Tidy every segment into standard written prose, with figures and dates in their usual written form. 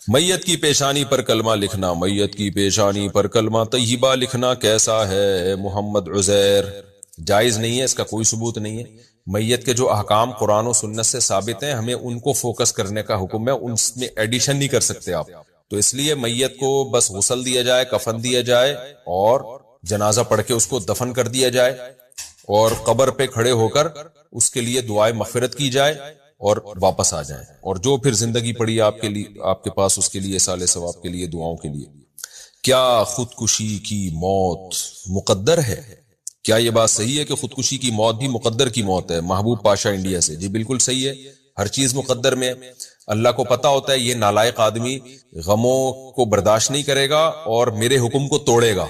میت کی پیشانی پر کلمہ لکھنا، میت کی پیشانی پر کلمہ طیبہ لکھنا کیسا ہے محمد عزیر؟ جائز نہیں ہے، اس کا کوئی ثبوت نہیں ہے۔ میت کے جو احکام قرآن و سنت سے ثابت ہیں ہمیں ان کو فوکس کرنے کا حکم ہے، ان میں ایڈیشن نہیں کر سکتے آپ۔ تو اس لیے میت کو بس غسل دیا جائے، کفن دیا جائے اور جنازہ پڑھ کے اس کو دفن کر دیا جائے، اور قبر پہ کھڑے ہو کر اس کے لیے دعائے مغفرت کی جائے اور واپس آ جائیں، اور جو پھر زندگی پڑی آپ کے لیے، آپ کے پاس، اس کے لیے صالح ثواب کے لیے، دعاؤں کے لیے۔ کیا خودکشی کی موت مقدر ہے؟ کیا یہ بات صحیح ہے کہ خودکشی کی موت بھی مقدر کی موت ہے؟ محبوب پاشا انڈیا سے۔ جی بالکل صحیح ہے، ہر چیز مقدر میں ہے۔ اللہ کو پتا ہوتا ہے یہ نالائق آدمی غموں کو برداشت نہیں کرے گا اور میرے حکم کو توڑے گا،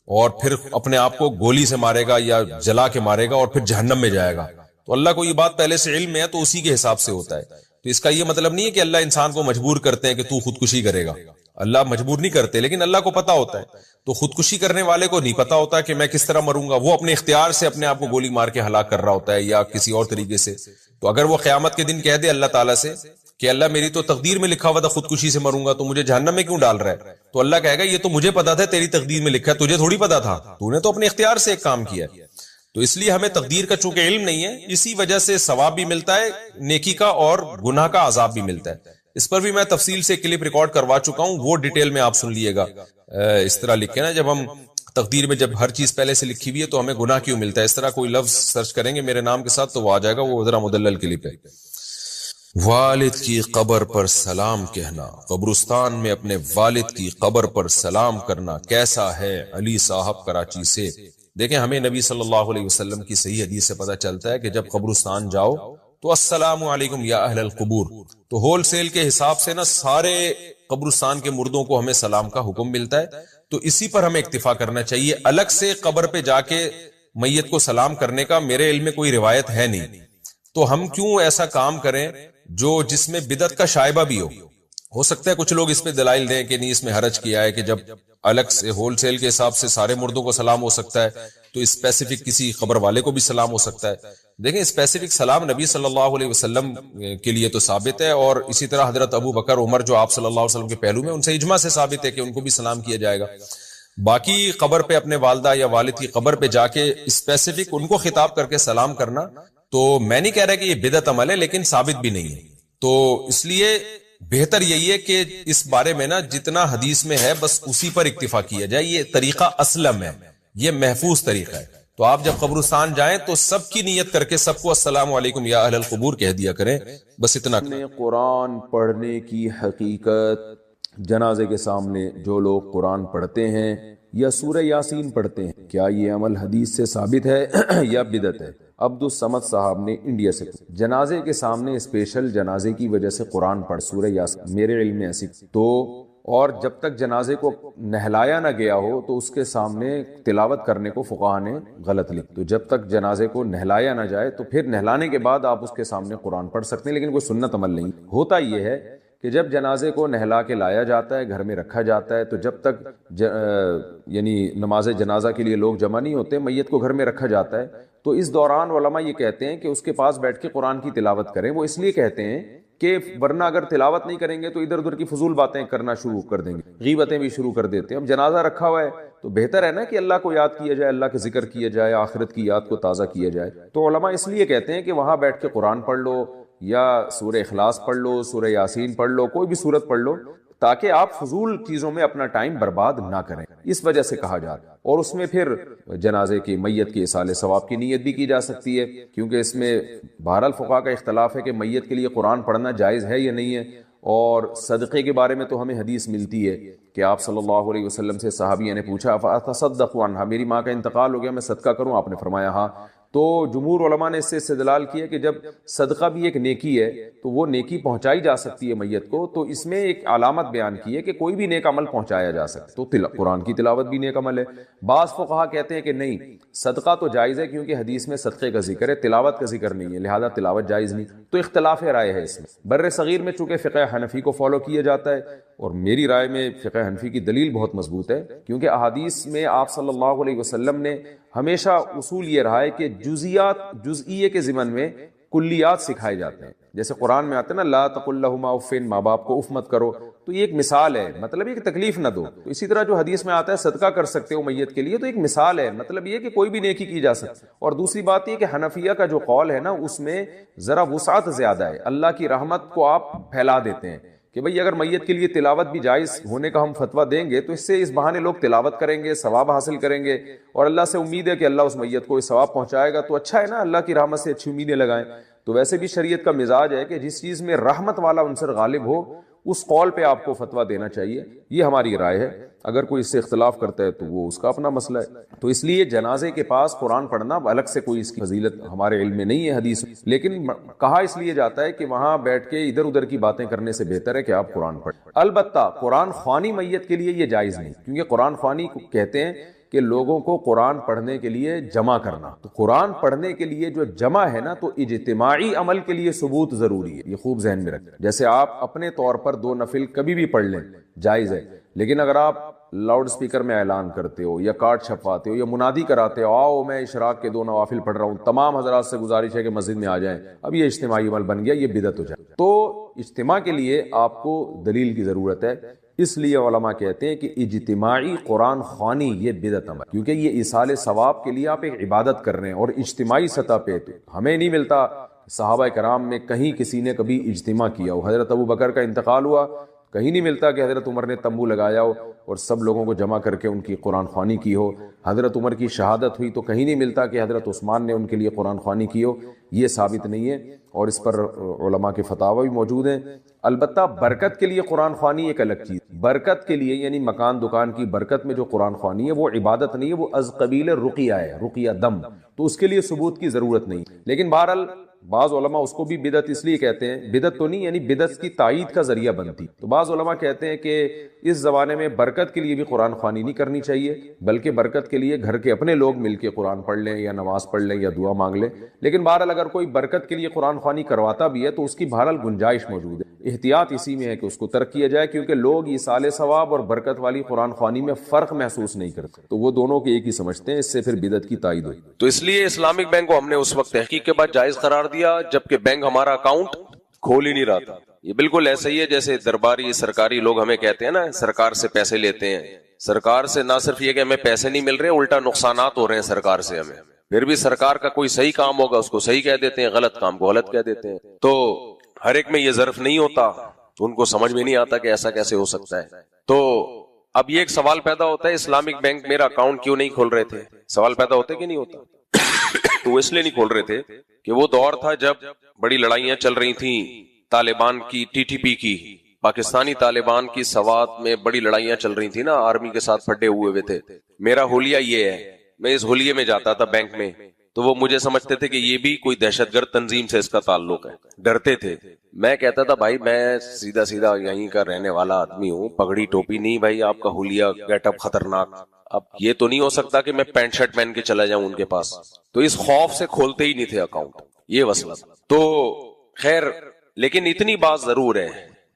اور پھر اپنے آپ کو گولی سے مارے گا یا جلا کے مارے گا اور پھر جہنم میں جائے گا۔ تو اللہ کو یہ بات پہلے سے علم ہے، تو اسی کے حساب سے ہوتا ہے۔ تو اس کا یہ مطلب نہیں ہے کہ اللہ انسان کو مجبور کرتے ہیں کہ تو خودکشی کرے گا، اللہ مجبور نہیں کرتے، لیکن اللہ کو پتا ہوتا ہے۔ تو خودکشی کرنے والے کو نہیں پتا ہوتا کہ میں کس طرح مروں گا، وہ اپنے اختیار سے اپنے آپ کو گولی مار کے ہلاک کر رہا ہوتا ہے یا کسی اور طریقے سے۔ تو اگر وہ قیامت کے دن کہہ دے اللہ تعالیٰ سے کہ اللہ میری تو تقدیر میں لکھا ہوا تھا خودکشی سے مروں گا، تو مجھے جہنم میں کیوں ڈال رہا ہے؟ تو اللہ کہے گا یہ تو مجھے پتا تھا، تیری تقدیر میں لکھا ہے، تجھے تھوڑی پتا تھا، تو نے تو اپنے اختیار سے ایک کام کیا۔ تو اس لیے ہمیں تقدیر کا چونکہ علم نہیں ہے، اسی وجہ سے ثواب بھی ملتا ہے نیکی کا اور گناہ کا عذاب بھی ملتا ہے۔ اس پر بھی میں تفصیل سے کلپ ریکارڈ کروا چکا ہوں، وہ ڈیٹیل میں آپ سن لیے گا۔ اس طرح لکھے نا، جب ہم تقدیر میں جب ہر چیز پہلے سے لکھی ہوئی ہے تو ہمیں گناہ کیوں ملتا ہے، اس طرح کوئی لفظ سرچ کریں گے میرے نام کے ساتھ تو وہ آ جائے گا، وہ ذرا مدلل کلپ ہے۔ والد کی قبر پر سلام کہنا، قبرستان میں اپنے والد کی قبر پر سلام کرنا کیسا ہے؟ علی صاحب کراچی سے۔ دیکھیں ہمیں نبی صلی اللہ علیہ وسلم کی صحیح حدیث سے پتہ چلتا ہے کہ جب قبرستان جاؤ تو السلام علیکم یا اہل القبور، تو ہول سیل کے حساب سے نا سارے قبرستان کے مردوں کو ہمیں سلام کا حکم ملتا ہے، تو اسی پر ہمیں اکتفا کرنا چاہیے۔ الگ سے قبر پہ جا کے میت کو سلام کرنے کا میرے علم میں کوئی روایت ہے نہیں، تو ہم کیوں ایسا کام کریں جو جس میں بدعت کا شائبہ بھی ہو سکتا ہے کچھ لوگ اس پہ دلائل دیں کہ نہیں اس میں حرج کیا ہے کہ جب الگ سے ہول سیل کے حساب سے سارے مردوں کو سلام ہو سکتا ہے تو اسپیسیفک کسی خبر والے کو بھی سلام ہو سکتا ہے۔ دیکھیں اسپیسیفک سلام نبی صلی اللہ علیہ وسلم کے لیے تو ثابت ہے، اور اسی طرح حضرت ابو بکر عمر جو آپ صلی اللہ علیہ وسلم کے پہلو میں، ان سے اجماع سے ثابت ہے کہ ان کو بھی سلام کیا جائے گا۔ باقی قبر پہ اپنے والدہ یا والد کی قبر پہ جا کے اسپیسیفک ان کو خطاب کر کے سلام کرنا، تو میں نہیں کہہ رہا کہ یہ بدعت عمل ہے، لیکن ثابت بھی نہیں ہے۔ تو اس لیے بہتر یہی ہے کہ اس بارے میں نا جتنا حدیث میں ہے بس اسی پر اکتفا کیا جائے، یہ طریقہ اسلم ہے، یہ محفوظ طریقہ ہے۔ تو آپ جب قبرستان جائیں تو سب کی نیت کر کے سب کو السلام علیکم یا اہل القبور کہہ دیا کریں، بس اتنا۔ قرآن پڑھنے کی حقیقت، جنازے کے سامنے جو لوگ قرآن پڑھتے ہیں یا سورہ یاسین پڑھتے ہیں، کیا یہ عمل حدیث سے ثابت ہے یا بدعت ہے؟ عبد الصمد صاحب نے انڈیا سے۔ جنازے کے سامنے اسپیشل جنازے کی وجہ سے قرآن پڑھ سورہ یاسین، میرے علم میں ایسی تو، اور جب تک جنازے کو نہلایا نہ گیا ہو تو اس کے سامنے تلاوت کرنے کو فقہا نے غلط لکھ، تو جب تک جنازے کو نہلایا نہ جائے تو پھر نہلانے کے بعد آپ اس کے سامنے قرآن پڑھ سکتے ہیں، لیکن کوئی سنت عمل نہیں ہوتا۔ یہ ہے کہ جب جنازے کو نہلا کے لایا جاتا ہے، گھر میں رکھا جاتا ہے، تو جب تک یعنی نماز جنازہ کے لیے لوگ جمع نہیں ہوتے، میت کو گھر میں رکھا جاتا ہے، تو اس دوران علماء یہ کہتے ہیں کہ اس کے پاس بیٹھ کے قرآن کی تلاوت کریں۔ وہ اس لیے کہتے ہیں کہ ورنہ اگر تلاوت نہیں کریں گے تو ادھر ادھر کی فضول باتیں کرنا شروع کر دیں گے، غیبتیں بھی شروع کر دیتے ہیں۔ اب جنازہ رکھا ہوا ہے تو بہتر ہے نا کہ اللہ کو یاد کیا جائے، اللہ کا ذکر کیا جائے، آخرت کی یاد کو تازہ کیا جائے۔ تو علماء اس لیے کہتے ہیں کہ وہاں بیٹھ کے قرآن پڑھ لو یا سورہ اخلاص پڑھ لو، سورہ یاسین پڑھ لو، کوئی بھی سورت پڑھ لو، تاکہ آپ فضول چیزوں میں اپنا ٹائم برباد نہ کریں، اس وجہ سے کہا جا رہا ہے۔ اور اس میں پھر جنازے کی میت کے اصالہ ثواب کی نیت بھی کی جا سکتی ہے، کیونکہ اس میں بہرحال فقہا کا اختلاف ہے کہ میت کے لیے قرآن پڑھنا جائز ہے یا نہیں ہے۔ اور صدقے کے بارے میں تو ہمیں حدیث ملتی ہے کہ آپ صلی اللہ علیہ وسلم سے صحابیہ نے پوچھا فَأَتَصَدَّقُ عَنْهَا، میری ماں کا انتقال ہو گیا، میں صدقہ کروں؟ آپ نے فرمایا ہاں۔ تو جمہور علماء نے اس سے استدلال کیا کہ جب صدقہ بھی ایک نیکی ہے تو وہ نیکی پہنچائی جا سکتی ہے میت کو، تو اس میں ایک علامت بیان کی ہے کہ کوئی بھی نیک عمل پہنچایا جا سکتا ہے، تو قرآن کی تلاوت بھی نیک عمل ہے۔ بعض فقہا کہتے ہیں کہ نہیں، صدقہ تو جائز ہے کیونکہ حدیث میں صدقے کا ذکر ہے، تلاوت کا ذکر نہیں ہے، لہذا تلاوت جائز نہیں۔ تو اختلاف رائے ہے اس میں۔ بر صغیر میں چونکہ فقہ حنفی کو فالو کیا جاتا ہے، اور میری رائے میں فقہ حنفی کی دلیل بہت مضبوط ہے، کیونکہ احادیث میں آپ صلی اللہ علیہ وسلم نے ہمیشہ اصول یہ رہا ہے کہ جزئیے کے ضمن میں کلیات سکھائے جاتے ہیں. جیسے قرآن میں آتے ہیں نا لا تقل لہما اف، ماں باپ کو اف مت کرو، تو یہ ایک مثال ہے، مطلب یہ کہ تکلیف نہ دو. تو اسی طرح جو حدیث میں آتا ہے صدقہ کر سکتے ہو میت کے لیے، تو ایک مثال ہے، مطلب یہ کہ کوئی بھی نیکی کی جا سکتی. اور دوسری بات یہ کہ حنفیہ کا جو قول ہے نا اس میں ذرا وسعت زیادہ ہے، اللہ کی رحمت کو آپ پھیلا دیتے ہیں کہ بھئی اگر میت کے لیے تلاوت بھی جائز ہونے کا ہم فتویٰ دیں گے تو اس سے اس بہانے لوگ تلاوت کریں گے، ثواب حاصل کریں گے، اور اللہ سے امید ہے کہ اللہ اس میت کو اس ثواب پہنچائے گا. تو اچھا ہے نا، اللہ کی رحمت سے اچھی امیدیں لگائیں. تو ویسے بھی شریعت کا مزاج ہے کہ جس چیز میں رحمت والا عنصر غالب ہو اس قول پہ آپ کو فتویٰ دینا چاہیے. یہ ہماری رائے ہے. اگر کوئی اس سے اختلاف کرتا ہے تو وہ اس کا اپنا مسئلہ ہے. تو اس لیے جنازے کے پاس قرآن پڑھنا الگ سے کوئی اس کی فضیلت ہمارے علم میں نہیں ہے حدیث، لیکن کہا اس لیے جاتا ہے کہ وہاں بیٹھ کے ادھر ادھر کی باتیں کرنے سے بہتر ہے کہ آپ قرآن پڑھیں. البتہ قرآن خوانی میت کے لیے یہ جائز نہیں، کیونکہ قرآن خوانی کہتے ہیں کہ لوگوں کو قرآن پڑھنے کے لیے جمع کرنا. تو قرآن پڑھنے کے لیے جو جمع ہے نا، تو اجتماعی عمل کے لیے ثبوت ضروری ہے. یہ خوب ذہن میں رکھیں. جیسے آپ اپنے طور پر 2 نفل کبھی بھی پڑھ لیں جائز ہے، لیکن اگر آپ لاؤڈ سپیکر میں اعلان کرتے ہو یا کارڈ چھپواتے ہو یا منادی کراتے ہو آؤ میں اشراق کے 2 نوافل پڑھ رہا ہوں، تمام حضرات سے گزارش ہے کہ مسجد میں آ جائیں، اب یہ اجتماعی عمل بن گیا، یہ بدعت ہو جائے. تو اجتماع کے لیے آپ کو دلیل کی ضرورت ہے. اس لیے علماء کہتے ہیں کہ اجتماعی قرآن خوانی یہ بدعت عمل، کیونکہ یہ ایصال ثواب کے لیے آپ ایک عبادت کر رہے ہیں اور اجتماعی سطح پہ. ہمیں نہیں ملتا صحابہ کرام میں کہیں کسی نے کبھی اجتماع کیا ہو. حضرت ابو بکر کا انتقال ہوا، کہیں نہیں ملتا کہ حضرت عمر نے تمبو لگایا ہو اور سب لوگوں کو جمع کر کے ان کی قرآن خوانی کی ہو. حضرت عمر کی شہادت ہوئی تو کہیں نہیں ملتا کہ حضرت عثمان نے ان کے لیے قرآن خوانی کی ہو. یہ ثابت نہیں ہے، اور اس پر علماء کے فتاوی بھی موجود ہیں. البتہ برکت کے لیے قرآن خوانی ایک الگ چیز. برکت کے لیے یعنی مکان دکان کی برکت میں جو قرآن خوانی ہے وہ عبادت نہیں ہے، وہ از قبیل رقیہ ہے، رقیہ دم. تو اس کے لیے ثبوت کی ضرورت نہیں. لیکن بہرحال بعض علماء اس کو بھی بدعت اس لیے کہتے ہیں، بدعت تو نہیں یعنی بدعت کی تائید کا ذریعہ بنتی. تو بعض علماء کہتے ہیں کہ اس زمانے میں برکت کے لیے بھی قرآن خوانی نہیں کرنی چاہیے، بلکہ برکت کے لیے گھر کے اپنے لوگ مل کے قرآن پڑھ لیں یا نماز پڑھ لیں یا دعا مانگ لیں. لیکن بہرحال اگر کوئی برکت کے لیے قرآن خوانی کرواتا بھی ہے تو اس کی بہرحال گنجائش موجود ہے. احتیاط اسی میں ہے کہ اس کو ترک کیا جائے، کیونکہ لوگ ایصال ثواب اور برکت والی قرآن خوانی میں فرق محسوس نہیں کرتے، تو وہ دونوں کے ایک ہی سمجھتے ہیں. اس سے پھر بدعت کی تائید ہوئی. تو اس لیے اسلامک بینک کو ہم نے اس وقت تحقیق کے بعد جائز قرار دیا جبکہ بینک ہمارا اکاؤنٹ کھول ہی نہیں رہا تھا. یہ بالکل ایسا ہی ہے جیسے درباری سرکاری لوگ ہمیں کہتے ہیں نا سرکار سے پیسے لیتے ہیں. سرکار سے نہ صرف یہ کہ ہمیں پیسے نہیں مل رہے، الٹا نقصانات ہو رہے ہیں سرکار سے ہمیں. پھر بھی سرکار کا کوئی صحیح کام ہوگا اس کو صحیح کہہ دیتے ہیں، غلط کام کو غلط کہہ دیتے ہیں. تو ہر ایک میں یہ ظرف نہیں ہوتا، تو ان کو سمجھ میں نہیں آتا کہ ایسا کیسے ہو سکتا ہے. تو اب یہ ایک سوال پیدا ہوتا ہے اسلامک بینک میرا اکاؤنٹ کیوں نہیں کھول رہے تھے؟ سوال پیدا ہوتا ہے کہ نہیں ہوتا؟ تو وہ اس لیے نہیں کھول رہے تھے کہ وہ دور تھا جب بڑی لڑائیاں چل رہی تھیں طالبان کی، ٹی ٹی پی کی، پاکستانی طالبان کی سوات میں بڑی لڑائیاں چل رہی تھی نا، آرمی کے ساتھ پھڈے ہوئے تھے. میرا حلیہ یہ ہے، میں اس حلیے میں جاتا تھا بینک میں، تو وہ مجھے سمجھتے تھے کہ یہ بھی کوئی دہشت گرد تنظیم سے اس کا تعلق ہے، ڈرتے تھے. میں کہتا تھا بھائی میں سیدھا سیدھا یہیں کا رہنے والا آدمی ہوں، پگڑی ٹوپی نہیں بھائی، آپ کا حلیہ گیٹ اپ خطرناک. اب یہ تو نہیں ہو سکتا کہ میں پینٹ شرٹ پہن کے چلا جاؤں ان کے پاس. تو اس خوف سے کھولتے ہی نہیں تھے اکاؤنٹ. یہ مسئلہ. تو خیر، لیکن اتنی بات ضرور ہے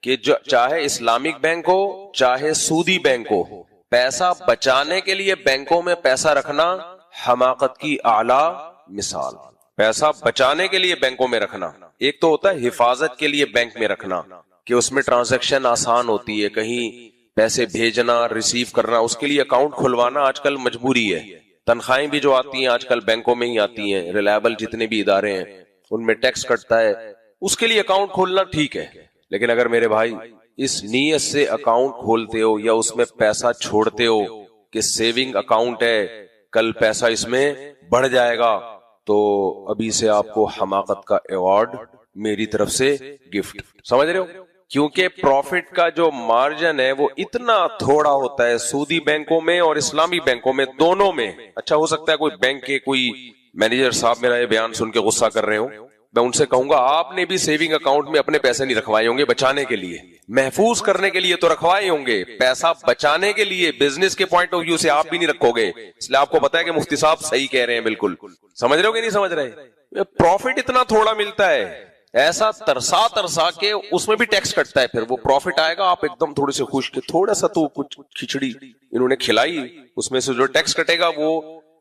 کہ چاہے اسلامک بینک ہو چاہے سودی بینک ہو، پیسہ بچانے کے لیے بینکوں میں پیسہ رکھنا حماقت کی اعلی مثال. پیسہ بچانے کے لیے بینکوں میں رکھنا، ایک تو ہوتا ہے حفاظت کے لیے بینک میں رکھنا کہ اس میں ٹرانزیکشن آسان ہوتی ہے، کہیں پیسے بھیجنا ریسیو کرنا، اس کے لیے اکاؤنٹ کھلوانا آج کل مجبوری ہے. تنخواہیں بھی جو آتی ہیں آج کل بینکوں میں ہی آتی ہیں، ریلائبل جتنے بھی ادارے ہیں ان میں ٹیکس کٹتا ہے، اس کے لیے اکاؤنٹ کھولنا ٹھیک ہے. لیکن اگر میرے بھائی اس نیت سے اکاؤنٹ کھولتے ہو یا اس میں پیسہ چھوڑتے ہو کہ سیونگ اکاؤنٹ ہے کل پیسہ اس میں بڑھ جائے گا، تو ابھی سے آپ کو حماقت کا ایوارڈ میری طرف سے گفٹ. سمجھ رہے ہو؟ کیونکہ پروفٹ کا جو مارجن ہے وہ اتنا تھوڑا ہوتا ہے سودی بینکوں میں اور اسلامی بینکوں میں، دونوں میں. اچھا ہو سکتا ہے کوئی بینک کے کوئی مینیجر صاحب میرا یہ بیان سن کے غصہ کر رہے ہوں، میں ان سے کہوں گا آپ نے بھی سیونگ اکاؤنٹ میں اپنے پیسے نہیں رکھوائے ہوں گے بچانے کے لیے، محفوظ کرنے کے لیے تو رکھوائے ہوں گے، پیسہ بچانے کے لیے بزنس کے پوائنٹ آف ویو سے آپ بھی نہیں رکھو گے. اس لیے آپ کو پتا ہے کہ مفتی صاحب صحیح کہہ رہے ہیں. بالکل سمجھ رہے ہو کہ نہیں سمجھ رہے؟ پروفٹ اتنا تھوڑا ملتا ہے، ایسا ترسا کے اس میں بھی ٹیکس کٹتا ہے. پھر وہ پروفٹ آئے گا آپ ایک دم تھوڑے سے خوش کہ تھوڑا سا تو کچھ کھچڑی انہوں نے کھلائی، اس میں سے جو ٹیکس کٹے گا وہ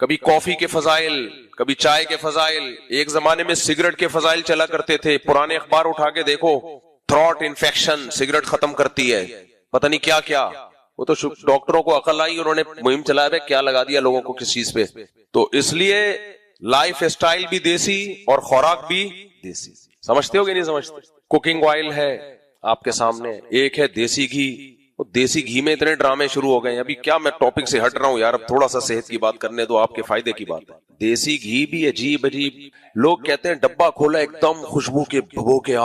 کبھی کافی کے فضائل، کبھی چائے کے فضائل. ایک زمانے میں سگریٹ کے فضائل چلا کرتے تھے، پرانے اخبار اٹھا کے دیکھو، تھروٹ انفیکشن سگریٹ ختم کرتی ہے، پتہ نہیں کیا کیا. وہ تو ڈاکٹروں کو عقل آئی، انہوں نے مہم چلایا ہے، کیا لگا دیا لوگوں کو کس چیز پہ. تو اس لیے لائف اسٹائل بھی دیسی اور خوراک بھی دیسی. سمجھتے ہو کہ نہیں سمجھتے؟ کوکنگ آئل ہے آپ کے سامنے، ایک ہے دیسی گھی. وہ دیسی گھی میں اتنے ڈرامے شروع ہو گئے ہیں. ابھی کیا میں ٹاپک سے ہٹ رہا ہوں یار، اب تھوڑا سا صحت کی بات کرنے دو، آپ کے فائدے کی بات ہے. دیسی گھی بھی عجیب عجیب، لوگ کہتے ہیں ڈبہ کھولا ایک دم خوشبو کے بھگو کے،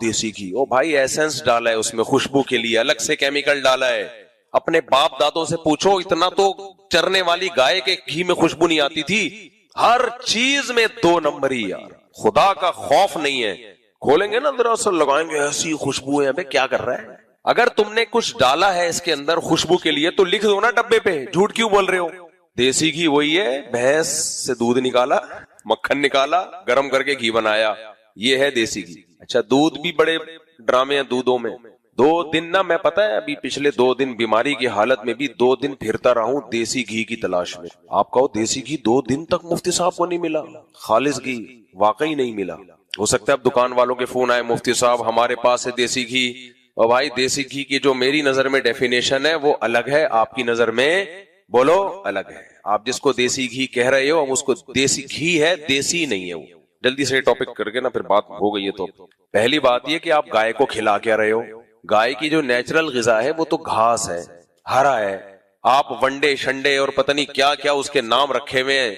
دیسی گھی. او بھائی ایسنس ڈالا ہے اس میں خوشبو کے لیے، الگ سے کیمیکل ڈالا ہے. اپنے باپ دادوں سے پوچھو، اتنا تو چرنے والی گائے کے گھی میں خوشبو نہیں آتی تھی. ہر چیز میں 2 نمبر ہی یار، خدا کا خوف نہیں ہے. کھولیں گے نا دراصل، لگائیں گے ایسی خوشبو ہے، کیا کر رہا ہے. اگر تم نے کچھ ڈالا ہے اس کے اندر خوشبو کے لیے تو لکھ دو نا ڈبے پہ، جھوٹ کیوں بول رہے ہو. دیسی گھی وہی ہے، بھینس سے دودھ نکالا، مکھن نکالا، گرم کر کے گھی بنایا، یہ ہے دیسی گھی. اچھا دودھ بھی بڑے ڈرامے ہیں دودھوں میں. 2 دن نا، میں پتا ہے ابھی پچھلے 2 دن بیماری کی حالت میں بھی 2 دن پھرتا رہا ہوں دیسی گھی کی تلاش میں. آپ کہو دیسی گھی 2 دن تک مفتی صاحب کو نہیں ملا، خالص گھی واقعی نہیں ملا. ہو سکتا ہے اب دکان والوں کے فون آئے، مفتی صاحب ہمارے پاس ہے دیسی گھی. اور بھائی دیسی گھی کی جو میری نظر میں ڈیفینیشن ہے وہ الگ ہے، آپ کی نظر میں بولو الگ ہے. آپ جس کو دیسی گھی کہہ رہے ہو ہم اس کو دیسی گھی ہے، دیسی نہیں ہے وہ. جلدی سے ٹاپک کر کے نا پھر بات ہو گئی ہے. تو پہلی بات یہ کہ آپ گائے کو کھلا کے رہے ہو. گائے کی جو نیچرل غذا ہے وہ تو گھاس ہے، ہرا ہے. آپ ونڈے شنڈے اور پتہ نہیں کیا کیا اس کے نام رکھے ہوئے ہیں.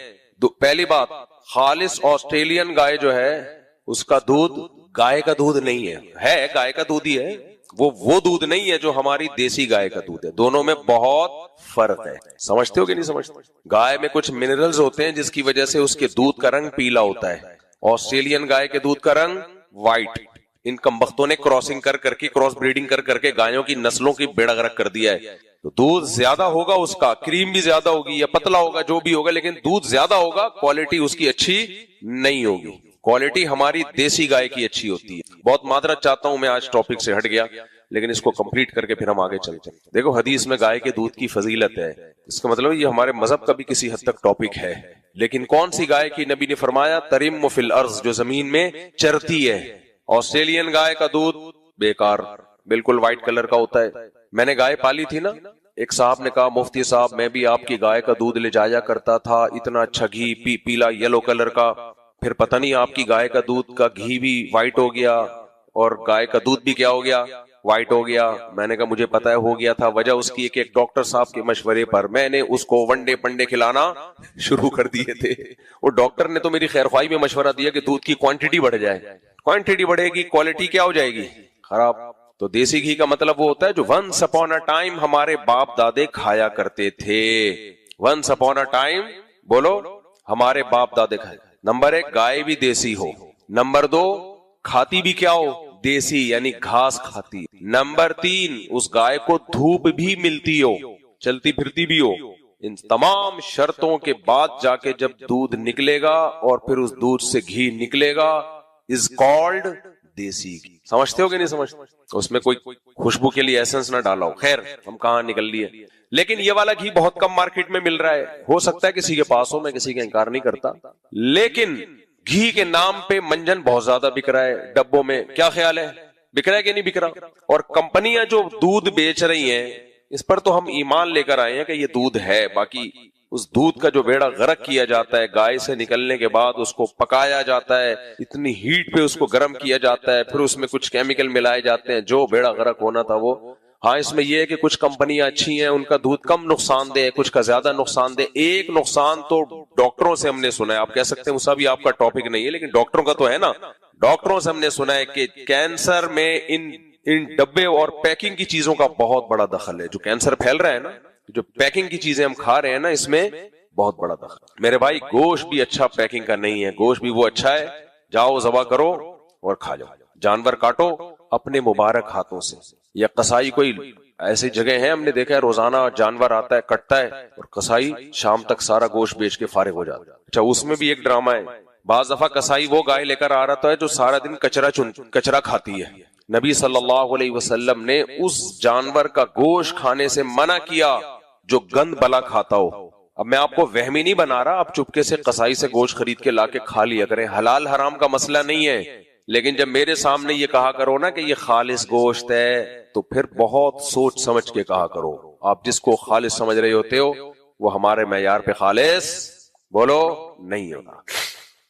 پہلی بات، خالص آسٹریلین گائے جو ہے اس کا دودھ گائے کا دودھ نہیں ہے گائے کا دودھ ہی ہے. وہ دودھ نہیں ہے جو ہماری دیسی گائے کا دودھ ہے. دونوں میں بہت فرق ہے. سمجھتے ہو کہ نہیں سمجھتے؟ گائے میں کچھ منرلز ہوتے ہیں جس کی وجہ سے اس کے دودھ کا رنگ پیلا ہوتا ہے. آسٹریلین گائے کے دودھ کا رنگ وائٹ. ان کمبختوں نے کراسنگ کر کے کراس بریڈنگ کر کے گایوں کی نسلوں کی بیڑا غرق کر دیا ہے. تو دودھ زیادہ ہوگا اس کا، کریم بھی زیادہ ہوگی یا پتلا ہوگا جو بھی ہوگا، لیکن دودھ زیادہ ہوگا، کوالٹی اس کی اچھی نہیں ہوگی. کوالٹی ہماری دیسی گائے کی اچھی ہوتی ہے. بہت معذرت چاہتا ہوں، میں آج ٹاپک سے ہٹ گیا، لیکن اس کو کمپلیٹ کر کے پھر ہم آگے چلتے ہیں. دیکھو حدیث میں گائے کے دودھ کی فضیلت ہے، اس کا مطلب یہ ہمارے مذہب کا بھی کسی حد تک ٹاپک ہے. لیکن کون سی گائے کی؟ نبی نے فرمایا ترم فی الارض، جو زمین میں چرتی ہے. آسٹریلین گائے کا دودھ بیکار، بالکل وائٹ کلر کا ہوتا ہے. میں نے گائے پالی تھی نا، ایک صاحب نے کہا مفتی صاحب میں بھی آپ کی گائے کا دودھ لے جایا کرتا تھا، اتنا اچھا گھی پیلا یلو کلر کا. پھر پتہ نہیں آپ کی گائے کا دودھ کا گھی بھی وائٹ ہو گیا اور گائے کا دودھ بھی کیا ہو گیا؟ وائٹ ہو گیا. میں نے کہا مجھے پتا ہے ہو گیا تھا. وجہ اس کی ایک ڈاکٹر صاحب کے مشورے پر میں نے اس کو ونڈے پنڈے کھلانا شروع کر دیے تھے. وہ ڈاکٹر نے تو میری خیر خواہی میں مشورہ دیا کہ دودھ کی کوانٹٹی بڑھ جائے. کوانٹٹی بڑھے گی کوالٹی کیا ہو جائے گی؟ خراب. تو دیسی گھی کا مطلب وہ ہوتا ہے جو ونس اپون اے ٹائم ہمارے باپ دادے کھایا کرتے تھے. ونس اپون اے ٹائم بولو ہمارے باپ دادے کھایا. نمبر 1 گائے بھی دیسی ہو. نمبر 2 کھاتی بھی کیا ہو؟ دیسی، یعنی گھاس کھاتی. نمبر 3 اس گائے کو دھوپ بھی ملتی ہو، چلتی پھرتی بھی ہو. ان تمام شرطوں کے بعد جا کے جب دودھ نکلے گا اور پھر اس دودھ سے گھی نکلے گا از کالڈ دیسی گھی. سمجھتے ہو کہ نہیں سمجھتے؟ اس میں کوئی خوشبو کے لیے ایسنس نہ ڈالا ہو. خیر ہم کہاں نکل لیے. لیکن یہ والا گھی بہت کم مارکیٹ میں مل رہا ہے. ہو سکتا ہے کسی کے پاس ہو، میں کسی کا انکار نہیں کرتا، لیکن گھی کے نام پہ منجن بہت زیادہ بک رہا ہے ڈبوں میں. کیا خیال ہے، بک رہا ہے کہ نہیں بک رہا؟ اور کمپنیاں جو دودھ بیچ رہی ہیں اس پر تو ہم ایمان لے کر آئے ہیں کہ یہ دودھ ہے. باقی اس دودھ کا جو بیڑا غرق کیا جاتا ہے، گائے سے نکلنے کے بعد اس کو پکایا جاتا ہے، اتنی ہیٹ پہ اس کو گرم کیا جاتا ہے، پھر اس میں کچھ کیمیکل ملائے جاتے ہیں، جو بیڑا غرق ہونا تھا وہ. ہاں اس میں یہ ہے کہ کچھ کمپنیاں اچھی ہیں، ان کا دودھ کم نقصان دہ ہے، کچھ کا زیادہ نقصان دہ. ایک نقصان تو ڈاکٹروں سے ہم نے سنا ہے، آپ کہہ سکتے ہیں وہ بھی آپ کا ٹاپک نہیں ہے، لیکن ڈاکٹروں کا تو ہے نا. ڈاکٹروں سے ہم نے سنا ہے کہ کینسر میں ان ڈبے اور پیکنگ کی چیزوں کا بہت بڑا دخل ہے. جو کینسر پھیل رہا ہے نا، جو پیکنگ کی چیزیں ہم کھا رہے ہیں نا، اس میں بہت بڑا دخل. میرے بھائی گوشت بھی اچھا پیکنگ کا نہیں ہے، گوشت بھی وہ اچھا ہے جاؤ ذبح کرو اور کھا جاؤ. جانور کاٹو اپنے مبارک ہاتھوں سے. یا قصائی کوئی ایسی جگہ ہیں ہم نے دیکھا ہے روزانہ جانور آتا ہے کٹتا ہے اور قصائی شام تک سارا گوشت بیچ کے فارغ ہو جاتا ہے. اچھا اس میں بھی ایک ڈرامہ ہے. بعض دفعہ قصائی وہ گائے لے کر آ رہا ہے جو سارا دن کچرا کھاتی ہے. نبی صلی اللہ علیہ وسلم نے اس جانور کا گوشت کھانے سے منع کیا جو گند بلا کھاتا ہو. اب میں آپ کو وہمی نہیں بنا رہا، آپ چپکے سے قصائی سے گوشت خرید کے لا کے کھا لیا کریں، حلال حرام کا مسئلہ نہیں ہے، لیکن جب میرے سامنے یہ کہا کرو نا کہ یہ خالص گوشت ہے تو پھر بہت سوچ سمجھ کے کہا کرو. آپ جس کو خالص سمجھ رہے ہوتے ہو وہ ہمارے معیار پہ خالص بولو نہیں ہوگا.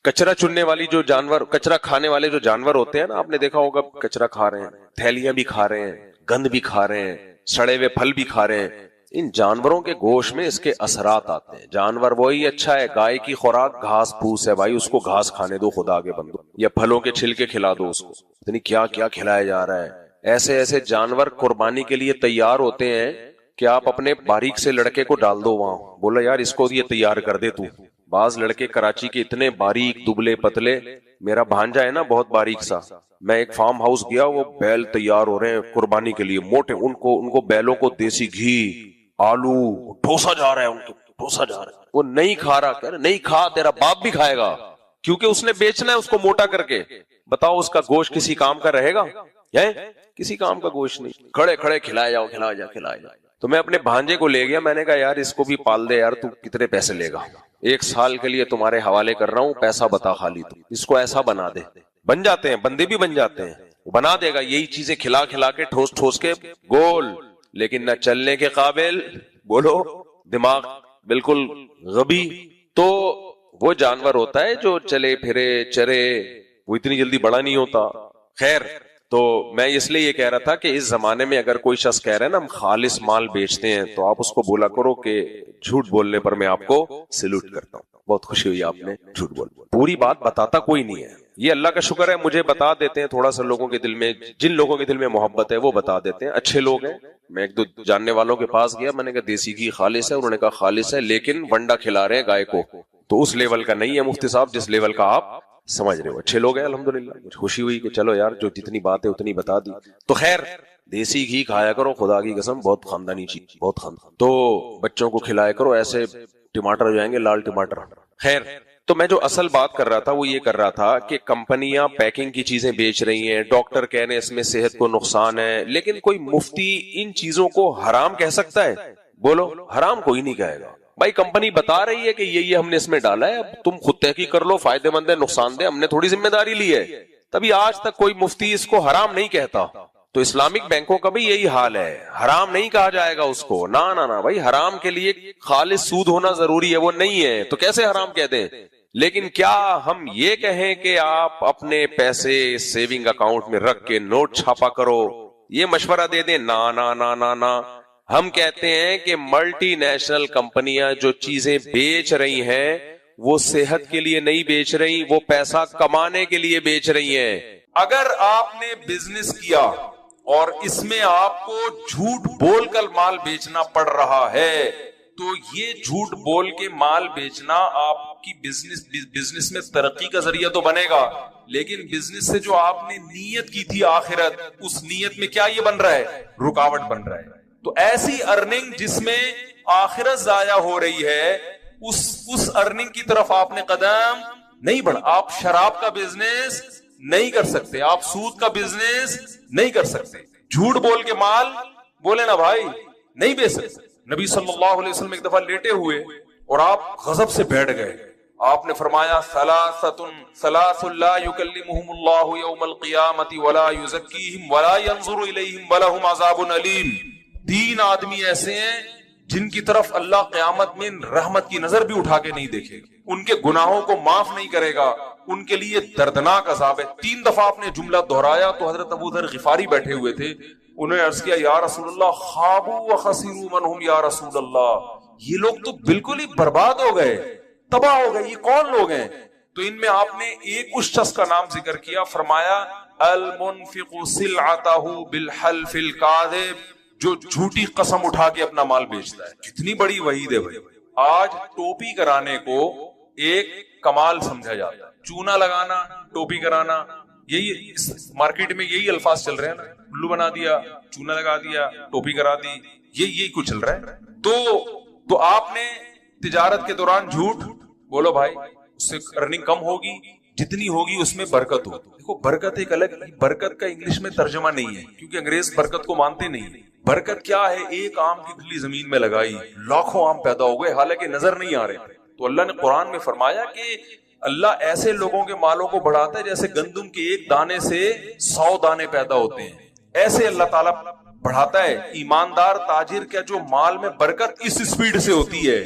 کچرا چننے والی جو جانور، کچرا کھانے والے جو جانور ہوتے ہیں نا، آپ نے دیکھا ہوگا کچرا کھا رہے ہیں، تھیلیاں بھی کھا رہے ہیں، گند بھی کھا رہے ہیں، سڑے ہوئے پھل بھی کھا رہے ہیں. ان جانوروں کے گوشت میں اس کے اثرات آتے ہیں. جانور وہی اچھا ہے، گائے کی خوراک گھاس پھوس ہے بھائی، اس کو گھاس کھانے دو خدا کے بندو، یا پھلوں کے چھلکے کھلا دو اس کو. اتنی کیا کیا کھلایا جا رہا ہے. ایسے ایسے جانور قربانی کے لیے تیار ہوتے ہیں کہ آپ اپنے باریک سے لڑکے کو ڈال دو وہاں، بولا یار اس کو یہ تیار کر دے تو. بعض لڑکے کراچی کے اتنے باریک دبلے پتلے، میرا بھانجا ہے نا بہت باریک سا، میں ایک فارم ہاؤس گیا، وہ بیل تیار ہو رہے ہیں قربانی کے لیے موٹے، ان کو بیلوں کو دیسی گھی آلو ٹھوسا جا رہا ہے، ان کو ٹھوسا جا رہا ہے. وہ نہیں کھا رہا، کہہ رہے نہیں کھا، تیرا باپ بھی کھائے گا، کیونکہ اس نے بیچنا ہے اس کو موٹا کر کے. بتاؤ اس کا گوشت کسی کام کا رہے گا؟ کسی کام کا گوشت نہیں. کھڑے کھڑے کھلائے جاؤ کھلائے جاؤ کھلائے جاؤ. تو میں اپنے بھانجے کو لے گیا، میں نے کہا یار اس کو بھی پال دے یار، تو کتنے پیسے لے گا؟ 1 سال کے لیے تمہارے حوالے کر رہا ہوں، پیسہ بتا خالی تو اس کو ایسا بنا دے. بن جاتے ہیں بندے بھی، بن جاتے ہیں، بنا دے گا یہی چیزیں کھلا کھلا کے ٹھوس ٹھوس کے گول، لیکن نہ چلنے کے قابل، بولو دماغ بالکل غبی. تو وہ جانور ہوتا ہے جو چلے پھرے چرے، وہ اتنی جلدی بڑا نہیں ہوتا. خیر، تو میں اس لیے یہ کہہ رہا تھا کہ اس زمانے میں اگر کوئی شخص کہہ رہا ہے نا ہم خالص مال بیچتے ہیں، تو آپ اس کو بولا کرو کہ جھوٹ بولنے پر میں آپ کو سلوٹ کرتا ہوں. بہت خوشی ہوئی آپ نے جھوٹ بول، پوری بات بتاتا کوئی نہیں ہے. یہ اللہ کا شکر ہے مجھے بتا دیتے ہیں تھوڑا سا، لوگوں کے دل میں، جن لوگوں کے دل میں محبت ہے وہ بتا دیتے ہیں، اچھے لوگ ہیں. میں 1-2 جاننے والوں کے پاس گیا، میں نے کہا دیسی گھی خالص ہے، انہوں نے کہا خالص ہے، لیکن ونڈا کھلا رہے ہیں گائے کو. تو اس لیول کا نہیں ہے مفتی صاحب جس لیول کا آپ سمجھ رہے ہو. اچھے لوگ ہیں الحمدللہ. مجھے خوشی ہوئی کہ چلو یار جو جتنی بات ہے اتنی بتا دی. تو خیر، دیسی گھی کھایا کرو، خدا کی قسم بہت خاندانی چیز، بہت خاندان. تو بچوں کو کھلایا کرو، ایسے ٹماٹر ہو جائیں گے لال ٹماٹر. خیر، تو میں جو اصل بات کر رہا تھا وہ یہ کر رہا تھا کہ کمپنیاں پیکنگ کی چیزیں بیچ رہی ہیں، ڈاکٹر کہہ رہے ہیں اس میں صحت کو نقصان ہے، لیکن کوئی مفتی ان چیزوں کو حرام کہہ سکتا ہے؟ بولو، حرام کوئی نہیں کہے گا. بھائی کمپنی بتا رہی ہے کہ یہ ہم نے اس میں ڈالا ہے، اب تم خود تحقیق کر لو، فائدے مند ہے نقصان دہ، ہم نے تھوڑی ذمہ داری لی ہے. تبھی آج تک کوئی مفتی اس کو حرام نہیں کہتا. تو اسلامک بینکوں کا بھی یہی حال ہے، حرام نہیں کہا جائے گا اس کو. نہ بھائی، حرام کے لیے خالص سود ہونا ضروری ہے، وہ نہیں ہے تو کیسے حرام کہہ دیں. لیکن کیا ہم یہ کہیں کہ آپ اپنے پیسے سیونگ اکاؤنٹ میں رکھ کے نوٹ چھاپا کرو، یہ مشورہ دے دیں؟ نہ. ہم کہتے ہیں کہ ملٹی نیشنل کمپنیاں جو چیزیں بیچ رہی ہیں وہ صحت کے لیے نہیں بیچ رہی، وہ پیسہ کمانے کے لیے بیچ رہی ہیں. اگر آپ نے بزنس کیا اور اس میں آپ کو جھوٹ بول کر مال بیچنا پڑ رہا ہے، تو یہ جھوٹ بول کے مال بیچنا آپ کی بزنس میں ترقی کا ذریعہ تو بنے گا، لیکن بزنس سے جو آپ نے نیت کی تھی آخرت، اس نیت میں کیا یہ بن رہا ہے؟ رکاوٹ بن رہا ہے. تو ایسی ارننگ جس میں آخرت ضائع ہو رہی ہے، اس ارننگ کی طرف آپ نے قدم نہیں بڑھا. آپ شراب کا بزنس نہیں کر سکتے، آپ سود کا بزنس نہیں کر سکتے، جھوٹ بول کے مال بولے نا بھائی نہیں بیچ سکتے. نبی صلی اللہ علیہ وسلم ایک دفعہ لیٹے ہوئے اور آپ غضب سے بیٹھ گئے. آپ نے فرمایا ثلاث لا يكلمهم اللہ یوم القیامت ولا یزکیہم ولا ينظر الیہم ولہم عذاب علیم. 3 آدمی ایسے ہیں جن کی طرف اللہ قیامت میں رحمت کی نظر بھی اٹھا کے نہیں دیکھے گا، ان کے گناہوں کو معاف نہیں کرے گا، ان کے لیے دردناک عذاب ہے. 3 دفعہ آپ نے جملہ دہرایا تو حضرت ابو ذر غفاری بیٹھے ہوئے تھے، انہوں نے عرض کیا یا رسول اللہ خابوا وخسروا من هم یا رسول اللہ، یہ لوگ تو بالکل ہی برباد ہو گئے، تباہ ہو گئے، یہ کون لوگ ہیں؟ تو ان میں آپ نے ایک اس شخص کا نام ذکر کیا، فرمایا المنفق سلعتہ بالحلف الکاذب، جو جھوٹی قسم اٹھا کے اپنا مال بیچتا ہے. کتنی بڑی وعید ہے بھائی. آج ٹوپی کرانے کو ایک کمال سمجھا جاتا ہے، چونا لگانا، ٹوپی کرانا، یہی مارکیٹ میں یہی الفاظ چل رہے ہیں نا، الو بنا دیا، چونا لگا دیا، ٹوپی کرا دی، یہی کچھ چل رہا ہے. تو آپ نے تجارت کے دوران جھوٹ بولو بھائی، اس سے ارننگ کم ہوگی. جتنی ہوگی اس میں برکت ہو. دیکھو برکت ایک الگ، برکت کا انگلش میں ترجمہ نہیں ہے کیونکہ انگریز برکت کو مانتے نہیں. برکت کیا ہے؟ ایک آم کی گلی زمین میں لگائی، لاکھوں آم پیدا ہو گئے حالانکہ نظر نہیں آ رہے تھے. تو اللہ نے قرآن میں فرمایا کہ اللہ ایسے لوگوں کے مالوں کو بڑھاتا ہے جیسے گندم کے ایک دانے سے 100 دانے پیدا ہوتے ہیں. ایسے اللہ تعالیٰ بڑھاتا ہے. ایماندار تاجر کا جو مال میں برکت اس سپیڈ سے ہوتی ہے،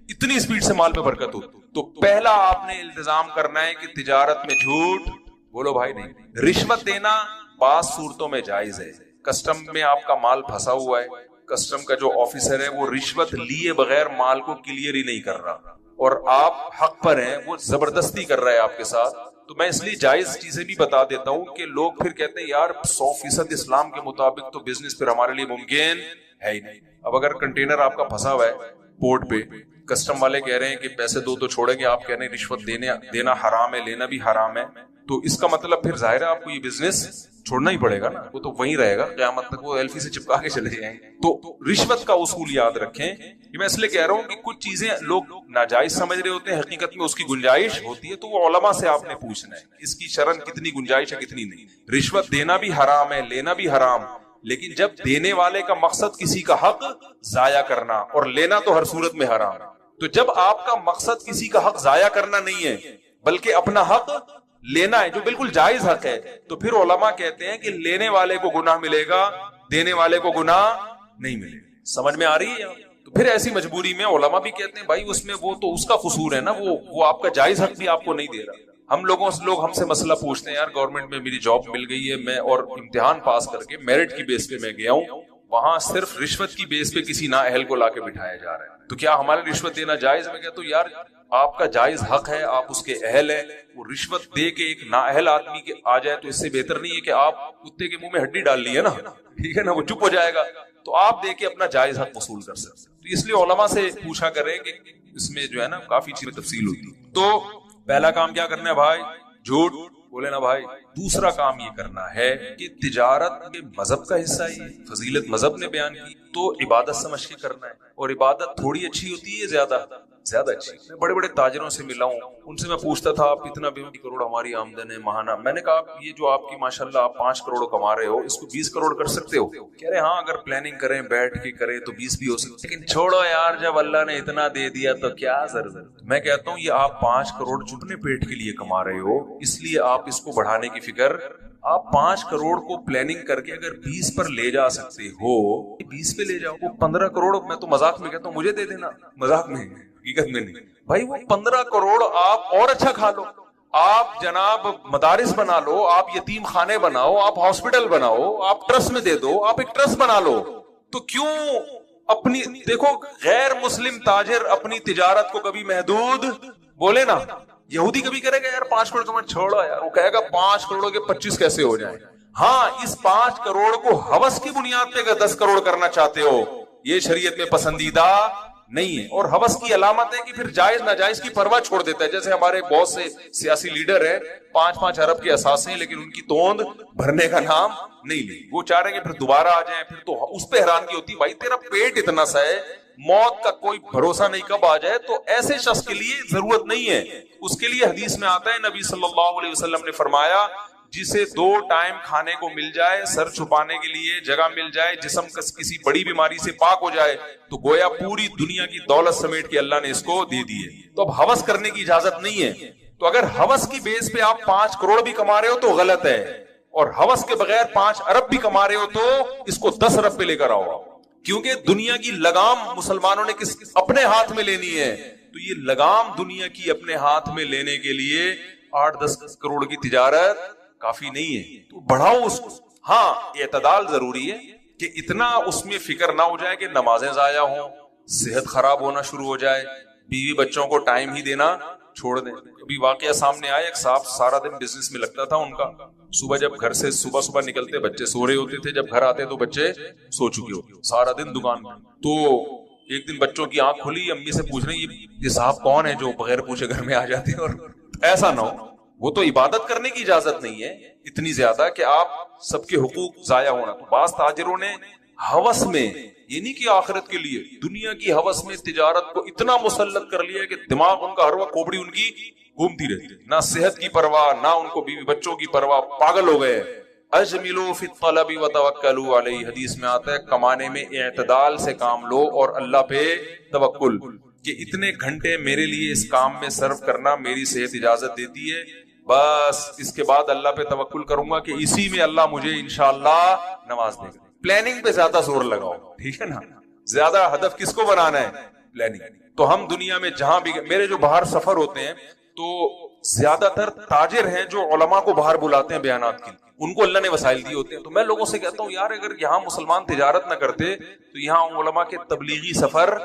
اتنی سپیڈ سے مال میں برکت ہوتی. تو پہلا آپ نے التزام کرنا ہے کہ تجارت میں جھوٹ بولو بھائی نہیں. رشوت دینا بعض صورتوں میں جائز ہے. کسٹم میں آپ کا مال پھنسا ہوا ہے، کسٹم کا جو آفیسر ہے وہ رشوت لیے بغیر مال کو کلیئر ہی نہیں کر رہا اور آپ حق پر ہیں، وہ زبردستی کر رہا ہے آپ کے ساتھ. تو میں اس لیے جائز چیزیں بھی بتا دیتا ہوں کہ لوگ پھر کہتے ہیں یار 100% اسلام کے مطابق تو بزنس پھر ہمارے لیے ممکن ہے ہی نہیں. اب اگر کنٹینر آپ کا پھنسا ہوا ہے پورٹ پہ، کسٹم والے کہہ رہے ہیں کہ پیسے دو تو چھوڑیں گے، آپ کہہ رہے ہیں رشوت دینا حرام ہے، لینا بھی حرام ہے، تو اس کا مطلب پھر ظاہر ہے آپ کو یہ بزنس چھوڑنا ہی پڑے گا نا. وہ تو وہیں رہے گا قیامت تک، وہ ایلفی سے چپکا کے چلے جائیں گے. تو رشوت کا اصول یاد رکھیں. یہ میں اس لیے کہہ رہا ہوں کہ کچھ چیزیں لوگ ناجائز سمجھ رہے ہوتے ہیں، حقیقت میں اس کی گنجائش ہوتی ہے، تو وہ علماء سے آپ نے پوچھنا ہے اس کی شرعاً کتنی گنجائش ہے کتنی نہیں. رشوت دینا بھی حرام ہے، لینا بھی حرام، لیکن جب دینے والے کا مقصد کسی کا حق ضائع کرنا، اور لینا تو ہر صورت میں حرام. تو جب آپ کا مقصد کسی کا حق ضائع کرنا نہیں ہے بلکہ اپنا حق لینا ہے جو بالکل جائز حق ہے، تو پھر علماء کہتے ہیں کہ لینے والے کو گناہ ملے گا، دینے والے کو گناہ نہیں ملے گا. سمجھ میں آ رہی ہے؟ تو پھر ایسی مجبوری میں علماء بھی کہتے ہیں بھائی اس میں وہ تو اس کا قصور ہے نا، وہ آپ کا جائز حق بھی آپ کو نہیں دے رہا. لوگ ہم سے مسئلہ پوچھتے ہیں یار گورنمنٹ میں میری جاب مل گئی ہے، میں اور امتحان پاس کر کے میرٹ کی بیس پہ میں گیا ہوں، وہاں صرف رشوت کی بیس پہ کسی نااہل کو لا کے بٹھایا جا رہا ہے، تو کیا ہمارے رشوت دینا جائز؟ میں کہتا ہوں یار آپ کا جائز حق ہے، آپ اس کے اہل ہیں. وہ رشوت دے کے ایک نااہل آدمی کے آ جائے تو اس سے بہتر نہیں ہے کہ آپ کتے کے منہ میں ہڈی ڈال لی ہے نا، ٹھیک ہے نا، وہ چپ ہو جائے گا. تو آپ دے کے اپنا جائز حق وصول کر سکتے. تو اس لیے علماء سے پوچھا کریں کہ اس میں جو ہے نا کافی چیزیں تفصیل ہوتی. تو پہلا کام کیا کرنا ہے بھائی؟ جھوٹ بولے نا بھائی. دوسرا کام یہ کرنا ہے کہ تجارت کے مذہب کا حصہ ہے، فضیلت مذہب نے بیان کی، تو عبادت سمجھ کے کرنا ہے. اور عبادت تھوڑی اچھی ہوتی ہے زیادہ اچھی. میں بڑے بڑے تاجروں سے ملا ہوں، ان سے میں پوچھتا تھا آپ اتنا 20 کروڑ ہماری آمدن ہے ماہانہ. میں نے کہا یہ جو آپ کی ماشاءاللہ آپ 5 کروڑ کما رہے ہو اس کو 20 کروڑ کر سکتے ہو؟ کہہ رہے ہاں اگر پلاننگ کریں بیٹھ کے کریں تو 20 بھی ہو سکتے، لیکن چھوڑو یار جب اللہ نے اتنا دے دیا تو کیا ضرورت. میں کہتا ہوں یہ آپ 5 کروڑ چپنے پیٹ کے لیے کما رہے ہو، اس لیے آپ اس کو بڑھانے کی فکر، آپ 5 کروڑ کو پلاننگ کر کے اگر 20 پر لے جا سکتے ہو 20 پہ لے جاؤ. وہ 15 کروڑ میں تو مذاق میں کہتا ہوں مجھے دے دینا، مذاق میں حقیقت میں نہیں بھائی. وہ 15 کروڑ آپ اور اچھا کھا لو، آپ جناب مدارس بنا لو، آپ یتیم خانے بناؤ، آپ ہاسپٹل بناؤ، آپ ٹرسٹ میں دے دو، آپ ایک ٹرسٹ بنا لو. تو کیوں اپنی دیکھو غیر مسلم تاجر اپنی تجارت کو کبھی محدود بولے نا. یہودی کبھی کرے گا یار 5 کروڑ کما، چھوڑو یار، وہ کہے گا 5 کروڑ کے 25 کیسے ہو جائیں. ہاں اس 5 کروڑ کو ہوس کی بنیاد پہ اگر 10 کروڑ کرنا چاہتے ہو یہ شریعت میں پسندیدہ نہیں ہے. اور ہوس کی علامت ہے کہ پھر جائز ناجائز کی پرواہ چھوڑ دیتا ہے. جیسے ہمارے بہت سے سیاسی لیڈر ہیں 5-5 ارب کے اثاثے ہیں لیکن ان کی توند بھرنے کا نام نہیں لی. وہ چاہ رہے ہیں کہ پھر دوبارہ آ جائیں، پھر تو اس پہ حیرانگی ہوتی بھائی تیرا پیٹ اتنا سا ہے، موت کا کوئی بھروسہ نہیں کب آ جائے. تو ایسے شخص کے لیے ضرورت نہیں ہے. اس کے لیے حدیث میں آتا ہے نبی صلی اللہ علیہ وسلم نے فرمایا جسے 2 ٹائم کھانے کو مل جائے، سر چھپانے کے لیے جگہ مل جائے، جسم کسی بڑی بیماری سے پاک ہو جائے، تو گویا پوری دنیا کی دولت سمیٹ کے اللہ نے اس کو دے دی ہے. تو اب ہوس کرنے کی اجازت نہیں ہے. تو اگر ہوس کی بیس پہ آپ 5 کروڑ بھی کما رہے ہو تو غلط ہے، اور ہوس کے بغیر 5 ارب بھی کما رہے ہو تو اس کو 10 ارب پہ لے کر آؤ. کیونکہ دنیا کی لگام مسلمانوں نے اپنے ہاتھ میں لینی ہے. تو یہ لگام دنیا کی اپنے ہاتھ میں لینے کے لیے 8-10 کروڑ کی تجارت کافی نہیں ہے. تو بڑھاؤ اس کو. ہاں اعتدال ضروری ہے کہ اتنا اس میں فکر نہ ہو جائے کہ نمازیں ضائع ہوں، صحت خراب ہونا شروع ہو جائے، بیوی بچوں کو ٹائم ہی دینا چھوڑ دیں. ابھی واقعہ سامنے آیا، ایک صاحب سارا دن بزنس میں لگتا تھا ان کا. صبح جب گھر سے صبح نکلتے بچے سو رہے ہوتے تھے، جب گھر آتے تو بچے سو چکے ہوتے، سارا دن دکان میں. تو ایک دن بچوں کی آنکھ کھلی، امی سے پوچھ رہے ہیں یہ صاحب کون ہے جو بغیر پوچھے گھر میں آ جاتے ہیں. اور ایسا نہ ہو، وہ تو عبادت کرنے کی اجازت نہیں ہے اتنی زیادہ کہ آپ سب کے حقوق ضائع ہونا. تو بعض تاجروں نے ہوس میں یہ نہیں کہ آخرت کے لیے، دنیا کی ہوس میں تجارت کو اتنا مسلط کر لیا کہ دماغ ان کا ہر وقت کھوپڑی ان کی گھومتی رہتی، نہ صحت کی پرواہ، نہ ان کو بیوی بچوں کی پرواہ، پاگل ہو گئے۔ اجملوا فی الطلب وتوکلوا علیہ، حدیث میں آتا ہے کمانے میں اعتدال سے کام لو اور اللہ پہ توکل، کہ اتنے گھنٹے میرے لیے اس کام میں صرف کرنا میری صحت اجازت دیتی ہے، بس اس کے بعد اللہ پہ توکل کروں گا کہ اسی میں اللہ مجھے انشاءاللہ نواز دے گا۔ پلاننگ پہ زیادہ زور لگاؤ، ٹھیک ہے نا، زیادہ ہدف کس کو بنانا ہے؟ پلاننگ۔ تو ہم دنیا میں جہاں بھی، میرے جو باہر سفر ہوتے ہیں تو زیادہ تر تاجر ہیں جو علماء کو باہر بلاتے ہیں بیانات کے لیے، ان کو اللہ نے وسائل دیے ہوتے ہیں، تو میں لوگوں سے کہتا ہوں یار اگر یہاں مسلمان تجارت نہ کرتے تو یہاں علماء کے تبلیغی سفر،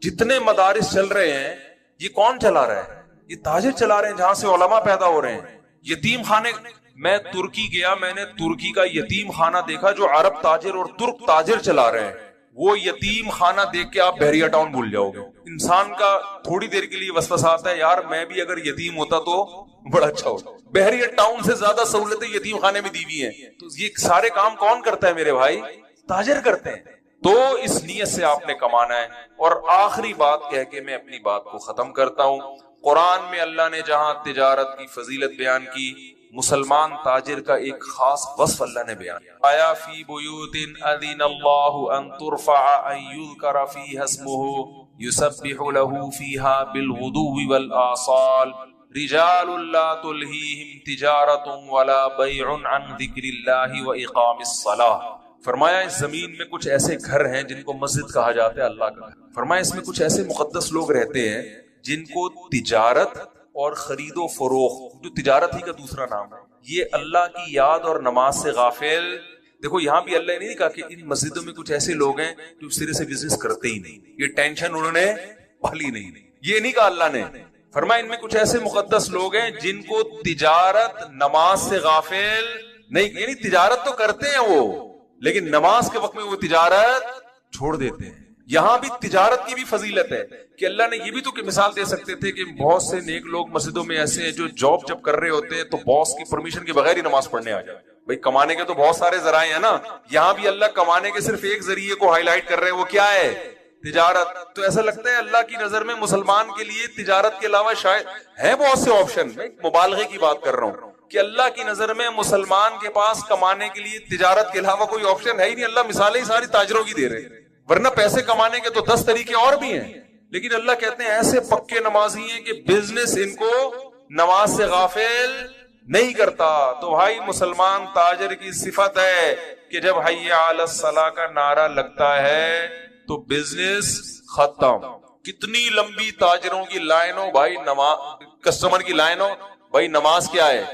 جتنے مدارس چل رہے ہیں یہ کون چلا رہا ہے؟ یہ تاجر چلا رہے ہیں جہاں سے علماء پیدا ہو رہے ہیں۔ یتیم خانے، میں ترکی گیا، میں نے ترکی کا یتیم خانہ دیکھا جو عرب تاجر اور ترک تاجر چلا رہے ہیں۔ وہ یتیم خانہ دیکھ کے آپ بحریہ ٹاؤن بھول جاؤ گے۔ انسان کا تھوڑی دیر کے لیے وسوسہ آتا ہے یار میں بھی اگر یتیم ہوتا تو بڑا اچھا ہوتا۔ بحریہ ٹاؤن سے زیادہ سہولتیں یتیم خانے میں دی ہوئی ہیں، تو یہ سارے کام کون کرتا ہے میرے بھائی؟ تاجر کرتے ہیں۔ تو اس نیت سے آپ نے کمانا ہے۔ اور آخری بات کہہ کے میں اپنی بات کو ختم کرتا ہوں، قرآن میں اللہ نے جہاں تجارت کی فضیلت بیان کی، مسلمان تاجر کا ایک خاص وصف اللہ نے بیان کیا، آیا فی بیوت اذن اللہ ان ترفع ان یذکر فیہا اسمہ یسبح لہ فیہا بالغدو والآصال رجال لا تلہیہم تجارت ولا بیع عن ذکر اللہ واقام الصلاۃ۔ فرمایا اس زمین میں کچھ ایسے گھر ہیں جن کو مسجد کہا جاتا ہے، اللہ کا گھر۔ فرمایا اس میں کچھ ایسے مقدس لوگ رہتے ہیں جن کو تجارت اور خرید و فروخت، جو تجارت ہی کا دوسرا نام ہے، یہ اللہ کی یاد اور نماز سے غافل۔ دیکھو یہاں بھی اللہ نے نہیں کہا کہ ان مسجدوں میں کچھ ایسے لوگ ہیں جو سرے سے بزنس کرتے ہی نہیں، یہ ٹینشن انہوں نے پالی نہیں، یہ نہیں کہا اللہ نے۔ فرمایا ان میں کچھ ایسے مقدس لوگ ہیں جن کو تجارت نماز سے غافل نہیں، یعنی تجارت تو کرتے ہیں وہ لیکن نماز کے وقت میں وہ تجارت چھوڑ دیتے ہیں۔ یہاں بھی تجارت کی بھی فضیلت ہے کہ اللہ نے یہ بھی تو کہ مثال دے سکتے تھے کہ بہت سے نیک لوگ مسجدوں میں ایسے ہیں جو جاب جب کر رہے ہوتے ہیں تو باس کی پرمیشن کے بغیر ہی نماز پڑھنے آ جائے۔ بھائی کمانے کے تو بہت سارے ذرائع ہیں نا، یہاں بھی اللہ کمانے کے صرف ایک ذریعے کو ہائی لائٹ کر رہے ہیں، وہ کیا ہے؟ تجارت۔ تو ایسا لگتا ہے اللہ کی نظر میں مسلمان کے لیے تجارت کے علاوہ شاید ہیں بہت سے آپشن، میں مبالغے کی بات کر رہا ہوں کہ اللہ کی نظر میں مسلمان کے پاس کمانے کے لیے تجارت کے علاوہ کوئی آپشن ہے ہی نہیں۔ اللہ مثالیں ہی ساری تاجروں کی دے رہے ہیں، ورنہ پیسے کمانے کے تو 10 طریقے اور بھی ہیں، لیکن اللہ کہتے ہیں ایسے پکے نمازی ہیں کہ بزنس ان کو نماز سے غافل نہیں کرتا۔ تو بھائی مسلمان تاجر کی صفت ہے کہ جب حی علی الصلاۃ کا نعرہ لگتا ہے تو بزنس ختم۔ کتنی لمبی تاجروں کی لائنوں بھائی، نماز کسٹمر کی لائنوں، بھائی نماز کیا ہے؟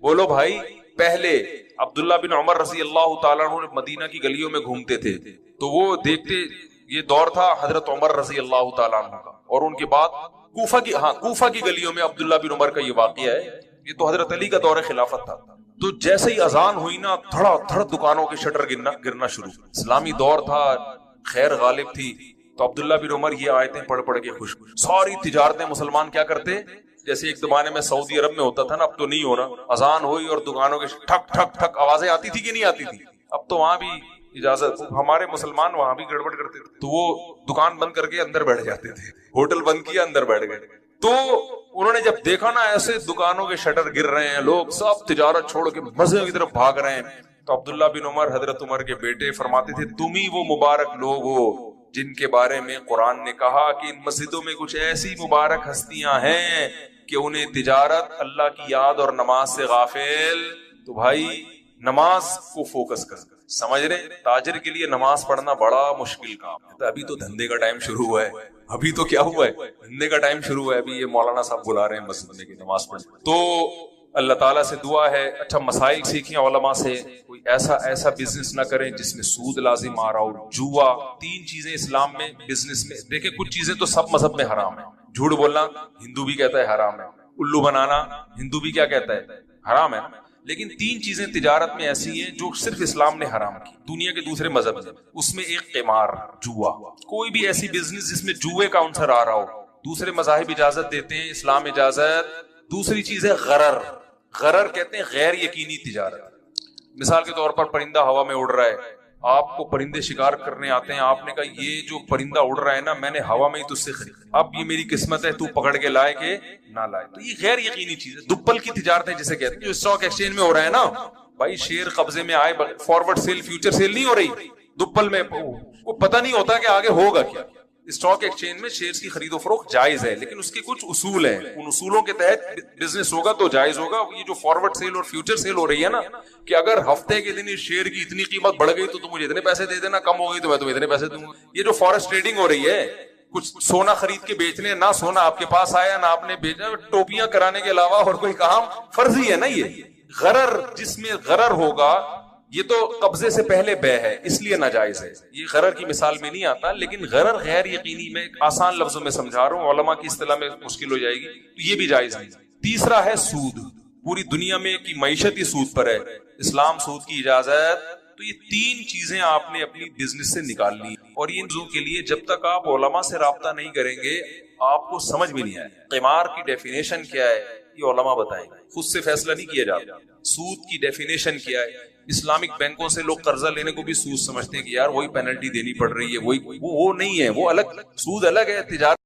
بولو بھائی۔ پہلے عبداللہ بن عمر رضی اللہ تعالیٰ عنہ مدینہ کی گلیوں میں گھومتے تھے تو وہ دیکھتے، یہ دور تھا حضرت عمر رضی اللہ تعالیٰ عنہ کا، اور ان کے بعد کوفہ کی گلیوں میں عبداللہ بن عمر کا یہ واقعہ ہے، یہ تو حضرت علی کا دور خلافت تھا۔ تو جیسے ہی اذان ہوئی نا، دھڑا دھڑ دکانوں کے شٹر گرنا شروع۔ اسلامی دور تھا، خیر غالب تھی، تو عبداللہ بن عمر یہ آیتیں پڑھ کے خوش، ساری تجارتیں مسلمان کیا کرتے، جیسے ایک زمانے میں سعودی عرب میں ہوتا تھا نا، اب تو نہیں ہو رہا، اذان ہوئی اور دکانوں کے ٹھک ٹھک ٹھک آوازیں آتی تھی کہ نہیں آتی تھی؟ اب تو وہاں بھی اجازت، ہمارے مسلمان وہاں بھی گڑبڑ کرتے تھے تو وہ دکان بند کر کے اندر بیٹھ جاتے تھے، ہوٹل بند کیا اندر بیٹھ گئے۔ تو انہوں نے جب دیکھا نا ایسے دکانوں کے شٹر گر رہے ہیں، لوگ سب تجارت چھوڑ کے مسجد کی طرف بھاگ رہے ہیں، تو عبداللہ بن عمر حضرت عمر کے بیٹے فرماتے تھے تم ہی وہ مبارک لوگ ہو جن کے بارے میں قرآن نے کہا کہ ان مسجدوں میں کچھ ایسی مبارک ہستیاں ہیں کہ انہیں تجارت، اللہ کی یاد اور نماز سے غافل۔ تو بھائی نماز کو فوکس کر، سمجھ رہے، تاجر کے لیے نماز پڑھنا بڑا مشکل کام ہے۔ ابھی تو دھندے کا ٹائم شروع ہوا ہے، ابھی تو کیا ہوا ہے، دھندے کا ٹائم شروع ہوا ہے، ابھی یہ مولانا صاحب بلا رہے ہیں مسجد میں کہ نماز پڑھ۔ تو اللہ تعالیٰ سے دعا ہے اچھا مسائل سیکھیں علماء سے، کوئی ایسا بزنس نہ کریں جس میں سود لازم آ رہا ہو، جوا۔ 3 چیزیں اسلام میں بزنس میں، دیکھیں کچھ چیزیں تو سب مذہب میں حرام ہے، جھوٹ بولنا ہندو بھی کہتا ہے حرام ہے، الو بنانا ہندو بھی کیا کہتا ہے، حرام ہے، لیکن 3 چیزیں تجارت میں ایسی ہیں جو صرف اسلام نے حرام کی، دنیا کے دوسرے مذہب میں۔ اس میں ایک قمار، جوا، کوئی بھی ایسی بزنس جس میں جوے کا عنصر آ رہا ہو، دوسرے مذاہب اجازت دیتے ہیں، اسلام اجازت۔ دوسری چیز ہے غرر کہتے ہیں غیر یقینی تجارت، مثال کے طور پر پرندہ ہوا میں اڑ رہا ہے، آپ کو پرندے شکار کرنے آتے ہیں، آپ نے کہا یہ جو پرندہ اڑ رہا ہے نا میں نے ہوا میں ہی تجھ سے خرید، اب یہ میری قسمت ہے، تو پکڑ کے لائے کہ نہ لائے، تو یہ غیر یقینی چیز ہے۔ دپل کی تجارت ہے جسے کہتے ہیں، جو اسٹاک ایکسچینج میں ہو رہا ہے نا، بھائی شیئر قبضے میں آئے، فارورڈ سیل فیوچر سیل نہیں ہو رہی دپل میں، کو پتہ نہیں ہوتا کہ آگے ہوگا کیا۔ اسٹاک ایکسچینج میں شیئرز کی خرید و فروخت جائز ہے، لیکن اس کے کچھ اصول ہیں، ان اصولوں کے تحت بزنس ہوگا تو جائز ہوگا۔ یہ جو فارورڈ سیل اور فیوچر سیل ہو رہی ہے نا، کہ اگر ہفتے کے دن اس شیئر کی اتنی قیمت بڑھ گئی تو تم مجھے اتنے پیسے دے دینا، کم ہو گئی تو میں تمہیں اتنے پیسے دوں گا، یہ جو فارکس ٹریڈنگ ہو رہی ہے، کچھ سونا خرید کے بیچنے، نہ سونا آپ کے پاس آیا نہ آپ نے بیچا، ٹوپیاں کرانے کے علاوہ اور کوئی کام فرضی ہے نا۔ یہ غرر، جس میں غرر ہوگا یہ تو قبضے سے پہلے بے ہے، اس لیے ناجائز ہے۔ یہ غرر کی مثال میں نہیں آتا، لیکن غرر غیر یقینی میں آسان لفظوں میں سمجھا رہا ہوں، علماء کی اصطلاح میں مشکل ہو جائے گی، تو یہ بھی جائز نہیں۔ تیسرا ہے سود، پوری دنیا میں کی معیشت ہی سود پر ہے، اسلام سود کی اجازت۔ تو یہ تین چیزیں آپ نے اپنی بزنس سے نکالنی، اور ان چیزوں کے لیے جب تک آپ علماء سے رابطہ نہیں کریں گے آپ کو سمجھ میں نہیں آئے۔ قمار کی ڈیفینیشن کیا ہے یہ علماء بتائیں گے، خود سے فیصلہ نہیں کیا جاتا۔ سود کی ڈیفینیشن کیا ہے؟ اسلامک بینکوں سے لوگ قرضہ لینے کو بھی سود سمجھتے ہیں کہ یار وہی پینلٹی دینی پڑ رہی ہے، وہ نہیں ہے، وہ الگ، سود الگ ہے، تجارت